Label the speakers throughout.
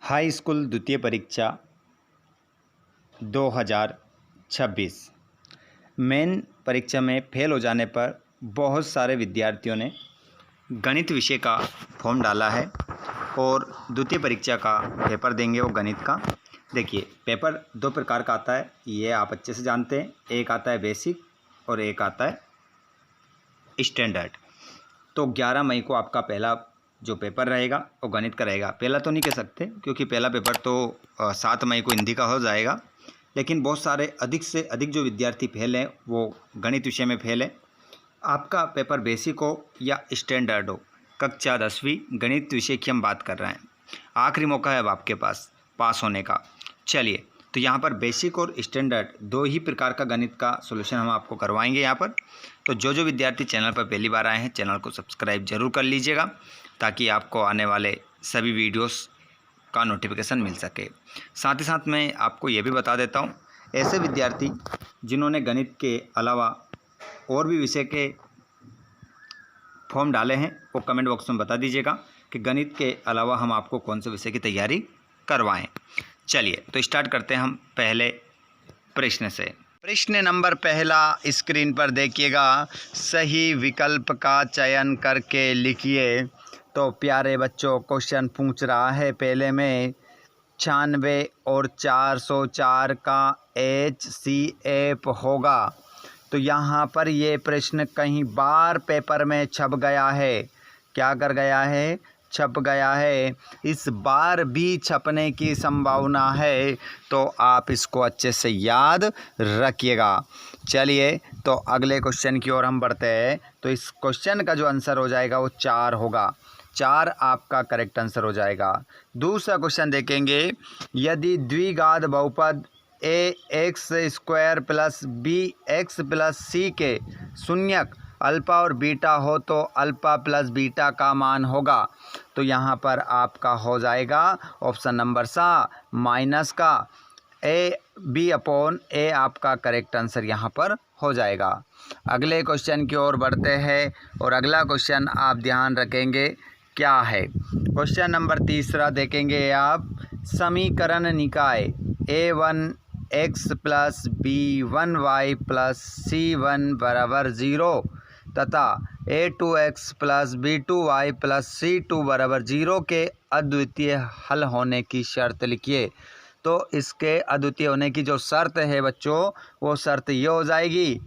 Speaker 1: High school द्वितीय परीक्षा 2026 main परीक्षा में फेल हो जाने पर बहुत सारे विद्यार्थियों ने गणित विषय का फॉर्म डाला है और द्वितीय परीक्षा का पेपर देंगे वो गणित का। देखिए, पेपर दो प्रकार का आता है, ये आप अच्छे से जानते हैं। एक आता है बेसिक और एक आता है स्टैंडर्ड। तो 11 मई को आपका पहला जो पेपर रहेगा वो गणित का रहेगा। पहला तो नहीं कह सकते क्योंकि पहला पेपर तो 7 मई को हिंदी का हो जाएगा, लेकिन बहुत सारे अधिक से अधिक जो विद्यार्थी फेल हैं वो गणित विषय में फेल हैं। आपका पेपर बेसिक हो या स्टैंडर्ड हो, कक्षा 10वीं गणित विषय की हम बात कर रहे हैं। आखिरी मौका है अब आपके पास पास होने का। चलिए, तो यहाँ पर बेसिक और स्टैंडर्ड दो ही प्रकार का गणित का सॉल्यूशन हम आपको करवाएंगे यहाँ पर। तो जो विद्यार्थी चैनल पर पहली बार आए हैं, चैनल को सब्सक्राइब जरूर कर लीजिएगा ताकि आपको आने वाले सभी वीडियोस का नोटिफिकेशन मिल सके। साथ ही साथ मैं आपको ये भी बता देता हूँ, ऐसे विद्यार्थी जिन्होंने गणित के अलावा और भी विषय के फॉर्म डाले हैं वो कमेंट बॉक्स में बता दीजिएगा कि गणित के अलावा हम आपको कौन से विषय की तैयारी करवाएं। चलिए, तो स्टार्ट करते हैं हम पहले प्रश्न से। प्रश्न नंबर पहला स्क्रीन पर देखिएगा। सही विकल्प का चयन करके लिखिए। तो प्यारे बच्चों, क्वेश्चन पूछ रहा है पहले में 96 और 404 का HCF होगा। तो यहाँ पर ये प्रश्न कहीं बार पेपर में छप गया है। क्या कर गया है? छप गया है। इस बार भी छपने की संभावना है, तो आप इसको अच्छे से याद रखिएगा। चलिए, तो अगले क्वेश्चन की ओर हम बढ़ते हैं। तो इस क्वेश्चन का जो आंसर हो जाएगा वो 4 होगा। 4 आपका करेक्ट आंसर हो जाएगा। दूसरा क्वेश्चन देखेंगे। यदि द्विघात बहुपद ax² plus bx plus c के शून्यक अल्फ़ा और बीटा हो तो अल्फ़ा प्लस बीटा का मान होगा। तो यहाँ पर आपका हो जाएगा ऑप्शन नंबर सा माइनस का b/a आपका करेक्ट आंसर यहाँ पर हो जाएगा। अगले क्वेश्चन की ओर बढ़ते हैं और अगला क्वेश्चन आप ध्यान रखेंगे क्या है। क्वेश्चन नंबर तीसरा देखेंगे आप। समीकरण निकाय a1x plus b1y plus c1 बराबर 0 तथा a2x plus b2y plus c2 बराबर 0 के अद्वितीय हल होने की शर्त लिखिए। तो इसके अद्वितीय होने की जो शर्त है बच्चों, वो शर्त ये हो जाएगी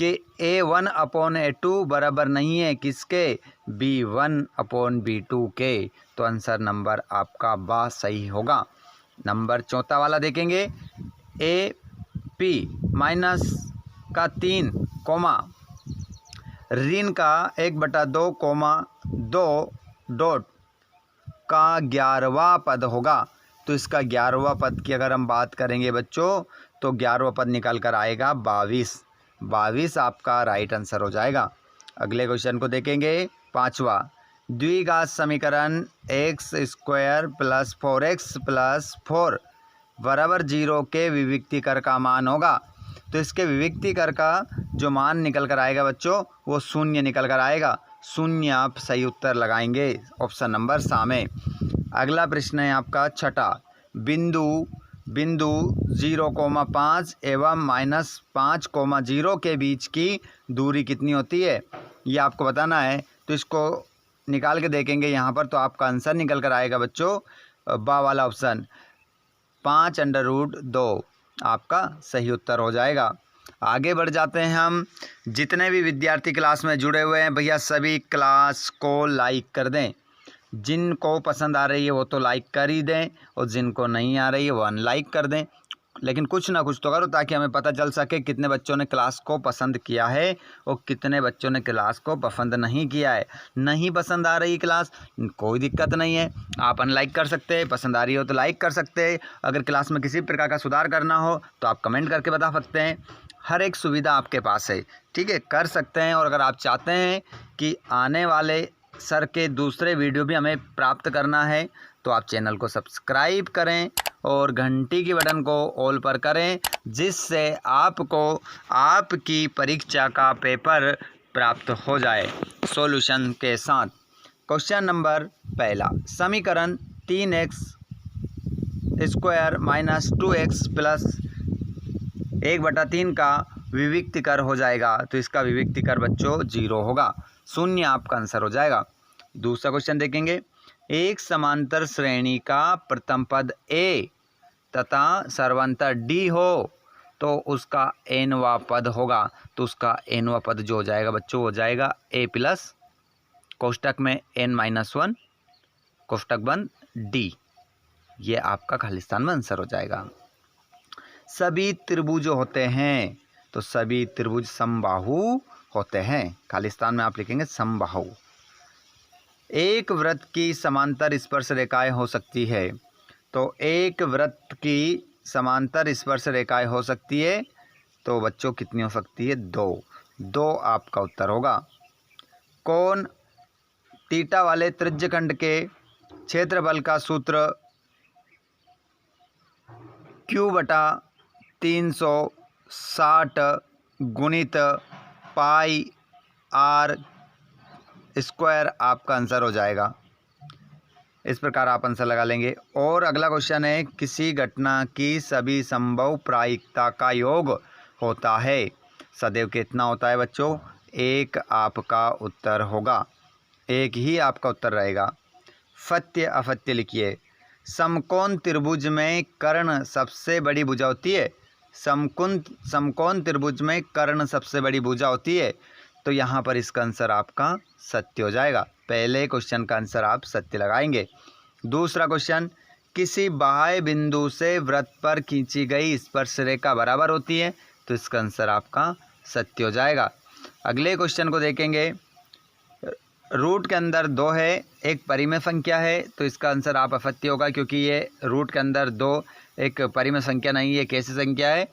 Speaker 1: कि a1/a2 बराबर नहीं है किसके? b1/b2 के। तो आंसर नंबर आपका बा सही होगा। नंबर चौथा वाला देखेंगे। AP माइनस का 3 कोमा ऋण का 1/2 कोमा 2 डॉट का 11वां पद होगा। तो इसका 11वां पद की अगर हम बात करेंगे बच्चों, तो 11वां पद निकल कर आएगा 22 आपका राइट आंसर हो जाएगा। अगले क्वेश्चन को देखेंगे। 5वां। द्विघात समीकरण x² प्लस 4x प्लस 4 बराबर 0 के विविक्तिकर का मान होगा। तो इसके विविक्तिकर का जो मान निकल कर आएगा बच्चों, वो 0 निकल कर आएगा। 0 आप सही उत्तर लगाएंगे ऑप्शन नंबर सा में। अगला प्रश्न है आपका छठा। बिंदु 0,5 एवं -5,0 के बीच की दूरी कितनी होती है, ये आपको बताना है। तो इसको निकाल के देखेंगे यहाँ पर, तो आपका आंसर निकल कर आएगा बच्चों बा वाला ऑप्शन 5√2 आपका सही उत्तर हो जाएगा। आगे बढ़ जाते हैं हम। जितने भी विद्यार्थी क्लास में जुड़े हुए हैं भैया, सभी क्लास को लाइक कर दें। जिनको पसंद आ रही है वो तो लाइक कर ही दें, और जिनको नहीं आ रही है वो अनलाइक कर दें। लेकिन कुछ ना कुछ तो करो ताकि हमें पता चल सके कितने बच्चों ने क्लास को पसंद किया है और कितने बच्चों ने क्लास को पसंद नहीं किया है। नहीं पसंद आ रही क्लास, कोई दिक्कत नहीं है, आप अनलाइक कर सकते हैं। पसंद आ रही हो तो लाइक कर सकते हैं। अगर क्लास में किसी प्रकार का सुधार करना हो तो आप कमेंट करके बता सकते हैं। हर एक सुविधा आपके पास है, ठीक है, कर सकते हैं। और अगर आप चाहते हैं कि आने वाले सर के दूसरे वीडियो भी हमें प्राप्त करना है, तो आप चैनल को सब्सक्राइब करें और घंटी की बटन को ऑल पर करें, जिससे आपको आपकी परीक्षा का पेपर प्राप्त हो जाए सॉल्यूशन के साथ। क्वेश्चन नंबर पहला। समीकरण 3x square minus 2x plus 1/3 का विविक्तिकर हो जाएगा। तो इसका विविक्तिकर बच्चों 0 होगा, 0 आपका आंसर हो जाएगा। दूसरा क्वेश्चन देखेंगे, एक समांतर श्रेणी का प्रथम पद a तथा सर्वांतर d हो तो उसका nवां पद होगा। तो उसका nवां पद जो हो जाएगा बच्चों हो जाएगा a प्लस कोष्टक में n-1 कोष्टक बंद d। ये आपका खालिस्तान में आंसर हो जाएगा। सभी त्रिभुज होते हैं तो सभी त्रिभुज समबाहु होते हैं, खालिस्तान में आप लिखेंगे समबाहु। एक वृत्त की समांतर स्पर्श रेखाएं हो सकती है तो एक वृत्त की समांतर स्पर्श रेखाएं हो सकती है तो बच्चों कितनी हो सकती है? 2 आपका उत्तर होगा। कौन थीटा वाले त्रिज्यखंड के क्षेत्रफल का सूत्र Q/360 गुणित पाई r स्क्वायर आपका आंसर हो जाएगा। इस प्रकार आप आंसर लगा लेंगे। और अगला क्वेश्चन है, किसी घटना की सभी संभव प्रायिकता का योग होता है सदैव कितना होता है बच्चों? 1 आपका उत्तर होगा, 1 ही आपका उत्तर रहेगा। फत्य अफत्य लिखिए। समकोण त्रिभुज में कर्ण सबसे बड़ी भुजा होती है। समकोण त्रिभुज में कर्ण सबसे बड़ी भुजा होती है तो यहाँ पर इसका आंसर आपका सत्य हो जाएगा। पहले क्वेश्चन का आंसर आप सत्य लगाएंगे। दूसरा क्वेश्चन, किसी बाह्य बिंदु से वृत्त पर खींची गई स्पर्श रेखा बराबर होती है तो इसका आंसर आपका सत्य हो जाएगा। अगले क्वेश्चन को देखेंगे, रूट के अंदर 2 है, एक परिमेय संख्या है तो इसका आंसर आप असत्य होगा क्योंकि ये रूट के अंदर 2 एक परिमेय संख्या नहीं है। कैसी संख्या है?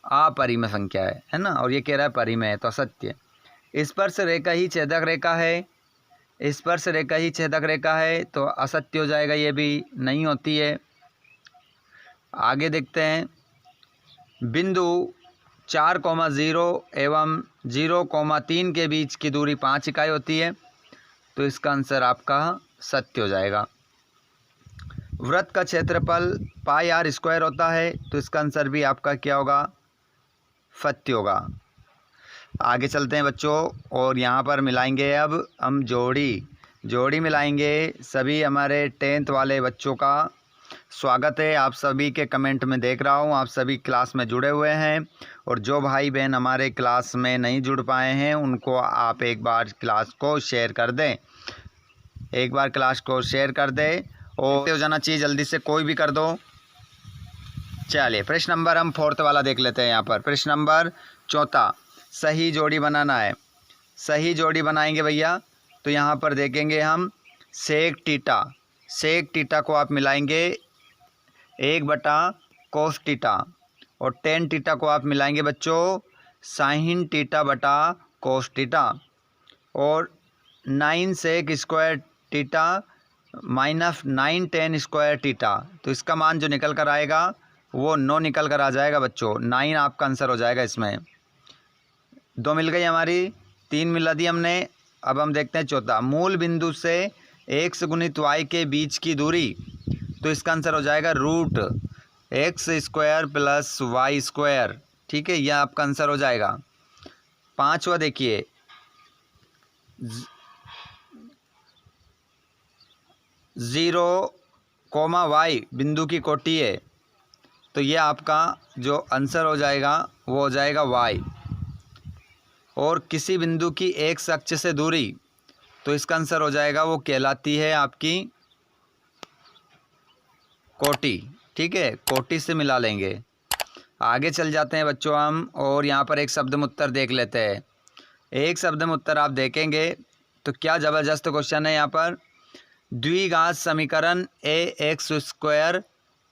Speaker 1: अपरिमेय संख्या है ना, और ये कह रहा है परिमेय है तो असत्य। स्पर्श रेखा ही छेदक रेखा है, स्पर्श रेखा ही छेदक रेखा है तो असत्य हो जाएगा, ये भी नहीं होती है। आगे देखते हैं, बिंदु 4,0 एवं 0,3 के बीच की दूरी 5 इकाई होती है तो इसका आंसर आपका सत्य हो जाएगा। वृत्त का क्षेत्रफल पाई r स्क्वायर होता है तो इसका आंसर भी आपका क्या होगा? सत्य होगा। आगे चलते हैं बच्चों और यहाँ पर मिलाएंगे अब हम जोड़ी मिलाएंगे। सभी हमारे 10th वाले बच्चों का स्वागत है। आप सभी के कमेंट में देख रहा हूँ, आप सभी क्लास में जुड़े हुए हैं और जो भाई बहन हमारे क्लास में नहीं जुड़ पाए हैं उनको आप एक बार क्लास को शेयर कर दें, एक बार क्लास को शेयर कर दें और हो जाना चाहिए, जल्दी से कोई भी कर दो। चलिए प्रश्न नंबर हम 4th वाला देख लेते हैं। यहाँ पर प्रश्न नंबर 4, सही जोड़ी बनाना है। सही जोड़ी बनाएंगे भैया तो यहाँ पर देखेंगे हम सेक टीटा को आप मिलाएंगे 1/cos टीटा और tan टीटा को आप मिलाएंगे बच्चों sin टीटा बटा cos टीटा और 9 sec square theta minus 9 tan square theta. तो इसका मान जो निकल कर आएगा वो 9 निकल कर आ जाएगा बच्चों, 9 आपका आंसर हो जाएगा। इसमें 2 मिल गई हमारी, 3 मिला दी हमने। अब हम देखते हैं 4, मूल बिंदु से x गुणित y के बीच की दूरी तो इसका आंसर हो जाएगा √x² प्लस y²। ठीक है, यह आपका आंसर हो जाएगा। 5वां देखिए, 0,y बिंदु की कोटि है तो यह आपका जो आंसर हो जाएगा वो हो जाएगा y। और किसी बिंदु की x अक्ष से दूरी तो इसका आंसर हो जाएगा वो कहलाती है आपकी कोटि। ठीक है, कोटि से मिला लेंगे। आगे चल जाते हैं बच्चों हम और यहाँ पर एक शब्द उत्तर देख लेते हैं। एक शब्द उत्तर आप देखेंगे तो क्या ज़बरदस्त क्वेश्चन है। यहाँ पर द्विघात समीकरण ax²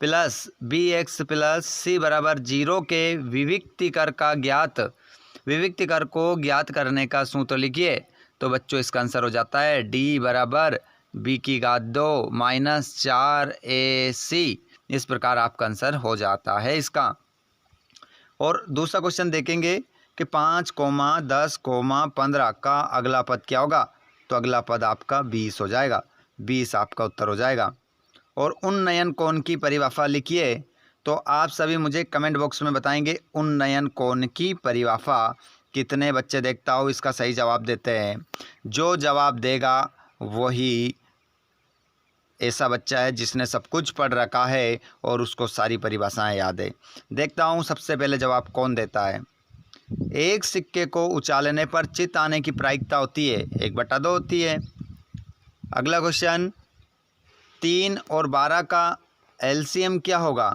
Speaker 1: plus bx plus c बराबर 0 के विविक्तिकर को ज्ञात करने का सूत्र लिखिए। तो बच्चों इसका आंसर हो जाता है d बराबर b⁻² माइनस 4ac। इस प्रकार आपका आंसर हो जाता है इसका। और दूसरा क्वेश्चन देखेंगे कि 5, 10, 15 का अगला पद क्या होगा? तो अगला पद आपका 20 हो जाएगा, 20 आपका उत्तर हो जाएगा। और उन्नयन कोण की परिभाषा लिखिए। तो आप सभी मुझे कमेंट बॉक्स में बताएंगे उन्नयन कोण की परिभाषा कितने बच्चे देखता हो इसका सही जवाब देते हैं। जो जवाब देगा वही ऐसा बच्चा है जिसने सब कुछ पढ़ रखा है और उसको सारी परिभाषाएं याद है। देखता हूँ सबसे पहले जवाब कौन देता है। एक सिक्के को उछालने पर चित आने की प्रायिकता होती है 1/2 होती है। अगला क्वेश्चन, 3 और 12 का एलसीएम क्या होगा।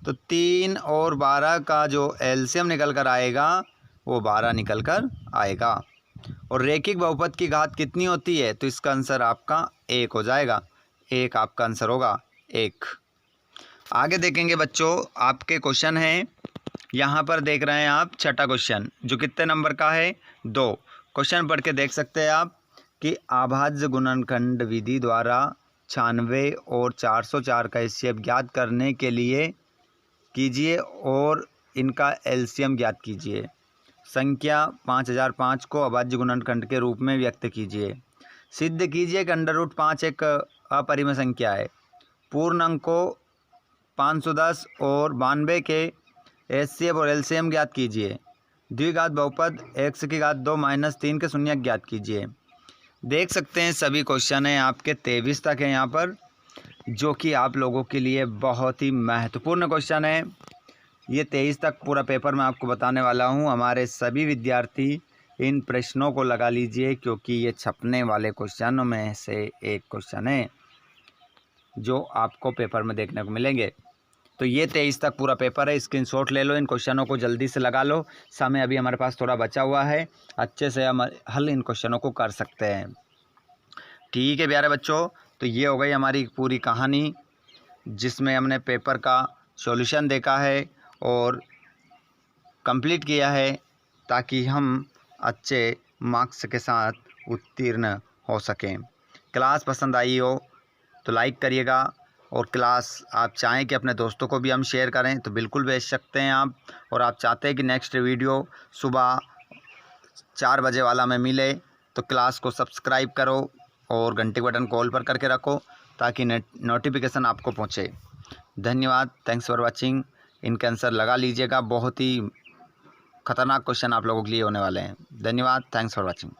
Speaker 1: तो 3 और 12 का जो एलसीएम निकल कर आएगा वो 12 निकल कर आएगा। और रैखिक बहुपद की घात कितनी होती है। तो इसका आंसर आपका 1 हो जाएगा। 1 आपका आंसर होगा 1। आगे देखेंगे बच्चों, आपके क्वेश्चन हैं यहाँ पर देख रहे हैं आप छठा क्वेश्चन जो कितने नंबर का है 2। क्वेश्चन पढ़ के देख सकते हैं आप कि अभाज्य गुणनखंड विधि द्वारा 96 और 404 का एचसीएफ ज्ञात करने के लिए कीजिए और इनका एलसीएम ज्ञात कीजिए। संख्या 5005 को अभाज्य गुणनखंड के रूप में व्यक्त कीजिए। सिद्ध कीजिए कि √5 एक अपरिमेय संख्या है। पूर्ण अंकों 510 और 92 के एचसीएफ और एलसीएम ज्ञात कीजिए। द्विघात बहुपद x⁻2 - 3 के शून्यक ज्ञात कीजिए। देख सकते हैं सभी क्वेश्चन हैं आपके 23 तक हैं यहाँ पर, जो कि आप लोगों के लिए बहुत ही महत्वपूर्ण क्वेश्चन है। ये 23 तक पूरा पेपर मैं आपको बताने वाला हूँ। हमारे सभी विद्यार्थी इन प्रश्नों को लगा लीजिए क्योंकि ये छपने वाले क्वेश्चनों में से एक क्वेश्चन है जो आपको पेपर में देखने को मिलेंगे। तो ये 23 तक पूरा पेपर है। स्क्रीनशॉट ले लो, इन क्वेश्चनों को जल्दी से लगा लो। समय अभी हमारे पास थोड़ा बचा हुआ है, अच्छे से हम हल इन क्वेश्चनों को कर सकते हैं। ठीक है प्यारे बच्चों, तो ये हो गई हमारी पूरी कहानी जिसमें हमने पेपर का सॉल्यूशन देखा है और कंप्लीट किया है ताकि हम अच्छे मार्क्स के साथ उत्तीर्ण हो सकें। क्लास पसंद आई हो तो लाइक करिएगा और क्लास आप चाहें कि अपने दोस्तों को भी हम शेयर करें तो बिल्कुल भेज सकते हैं आप। और आप चाहते हैं कि नेक्स्ट वीडियो सुबह 4 बजे वाला में मिले तो क्लास को सब्सक्राइब करो और घंटे बटन कॉल पर करके रखो ताकि नोटिफिकेशन आपको पहुंचे। धन्यवाद, थैंक्स फॉर वाचिंग। इनके आंसर लगा लीजिएगा, बहुत ही खतरनाक क्वेश्चन आप लोगों के लिए होने वाले हैं। धन्यवाद, थैंक्स फॉर वाचिंग।